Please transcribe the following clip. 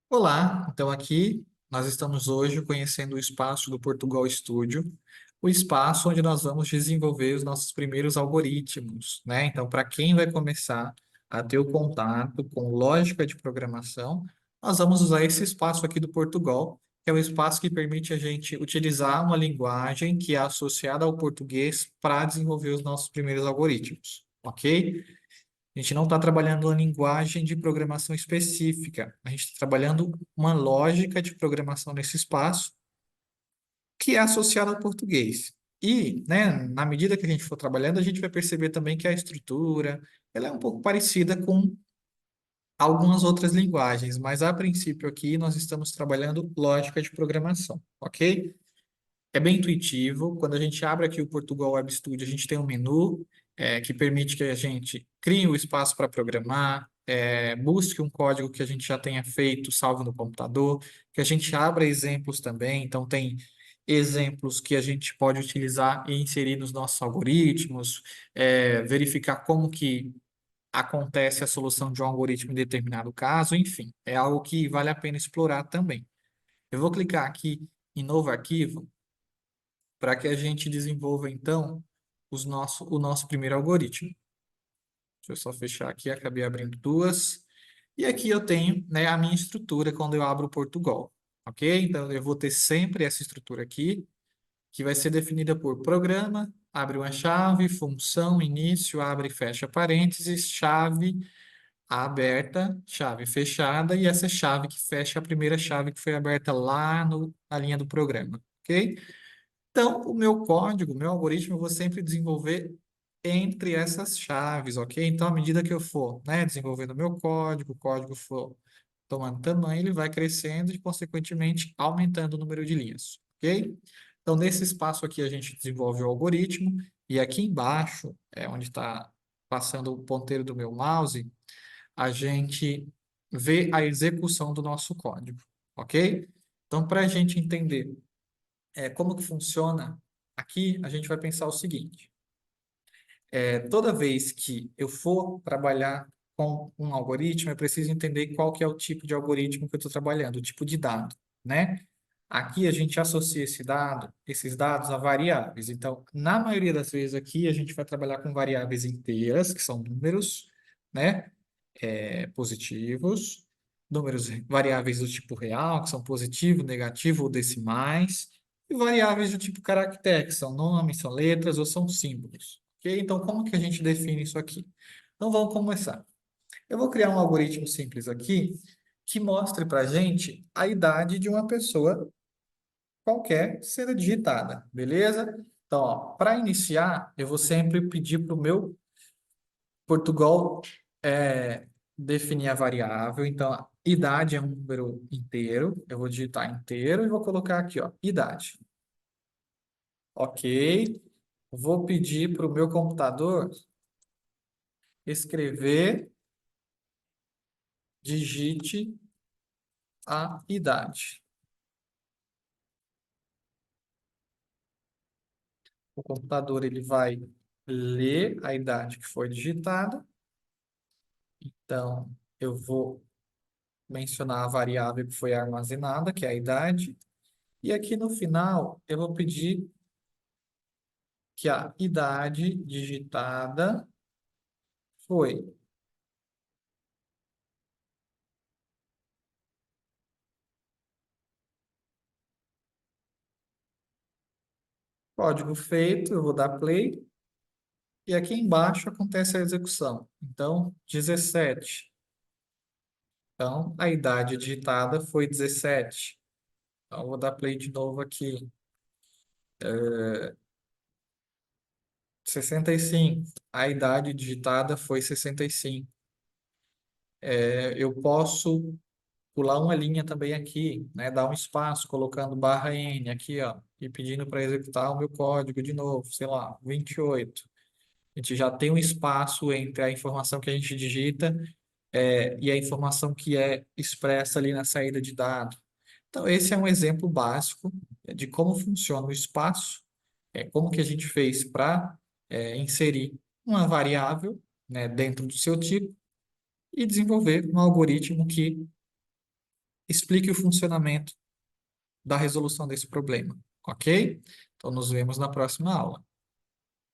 Olá, então aqui nós estamos hoje conhecendo o espaço do Portugal Studio, o espaço onde nós vamos desenvolver os nossos primeiros algoritmos, né? Então, para quem vai começar a ter o contato com lógica de programação, nós vamos usar esse espaço aqui do Portugal, que é o espaço que permite a gente utilizar uma linguagem que é associada ao português para desenvolver os nossos primeiros algoritmos, ok? A gente não está trabalhando uma linguagem de programação específica, a gente está trabalhando uma lógica de programação nesse espaço que é associada ao português. E, né, na medida que a gente for trabalhando, a gente vai perceber também que a estrutura, ela é um pouco parecida com algumas outras linguagens, mas a princípio aqui nós estamos trabalhando lógica de programação, ok? É bem intuitivo. Quando a gente abre aqui o Portugal Web Studio, a gente tem um menu que permite que a gente crie o espaço para programar, busque um código que a gente já tenha feito, salvo no computador, que a gente abra exemplos também. Então, tem exemplos que a gente pode utilizar e inserir nos nossos algoritmos, verificar como que acontece a solução de um algoritmo em determinado caso, enfim, é algo que vale a pena explorar também. Eu vou clicar aqui em novo arquivo para que a gente desenvolva, então, o nosso primeiro algoritmo. Deixa eu só fechar aqui, acabei abrindo duas. E aqui eu tenho, né, a minha estrutura quando eu abro o Portugal, ok? Então, eu vou ter sempre essa estrutura aqui, que vai ser definida por programa, abre uma chave, função, início, abre e fecha parênteses, chave aberta, chave fechada, e essa chave que fecha a primeira chave que foi aberta lá na linha do programa, ok? Então, o meu código, o meu algoritmo, eu vou sempre desenvolver entre essas chaves, ok? Então, à medida que eu for, né, desenvolvendo o meu código, o código for tomando tamanho, ele vai crescendo e, consequentemente, aumentando o número de linhas, ok? Então, nesse espaço aqui, a gente desenvolve o algoritmo, e aqui embaixo, é onde está passando o ponteiro do meu mouse, a gente vê a execução do nosso código, ok? Então, para a gente entender como que funciona aqui, a gente vai pensar o seguinte: toda vez que eu for trabalhar com um algoritmo, eu preciso entender qual que é o tipo de algoritmo que eu estou trabalhando, o tipo de dado, né? Aqui a gente associa esses dados a variáveis. Então, na maioria das vezes aqui, a gente vai trabalhar com variáveis inteiras, que são números, né? Positivos, números variáveis do tipo real, que são positivo, negativo ou decimais, e variáveis do tipo caractere, que são nomes, são letras ou são símbolos. Ok? Então, como que a gente define isso aqui? Então, vamos começar. Eu vou criar um algoritmo simples aqui que mostre para a gente a idade de uma pessoa qualquer sendo digitada, beleza? Então, para iniciar, eu vou sempre pedir para o meu Portugal definir a variável. Então, a idade é um número inteiro. Eu vou digitar inteiro e vou colocar aqui, ó, idade. Ok. Vou pedir para o meu computador escrever, digite a idade. O computador ele vai ler a idade que foi digitada. Então, eu vou mencionar a variável que foi armazenada, que é a idade. E aqui no final, eu vou pedir que a idade digitada foi. Código feito, eu vou dar play. E aqui embaixo acontece a execução. Então, 17. Então, a idade digitada foi 17. Então, eu vou dar play de novo aqui. 65. A idade digitada foi 65. Eu posso pular uma linha também aqui, né? Dar um espaço, colocando barra N aqui, ó, e pedindo para executar o meu código de novo, sei lá, 28. A gente já tem um espaço entre a informação que a gente digita, e a informação que é expressa ali na saída de dados. Então, esse é um exemplo básico de como funciona o espaço, como que a gente fez para inserir uma variável, né, dentro do seu tipo e desenvolver um algoritmo que explique o funcionamento da resolução desse problema, ok? Então, nos vemos na próxima aula.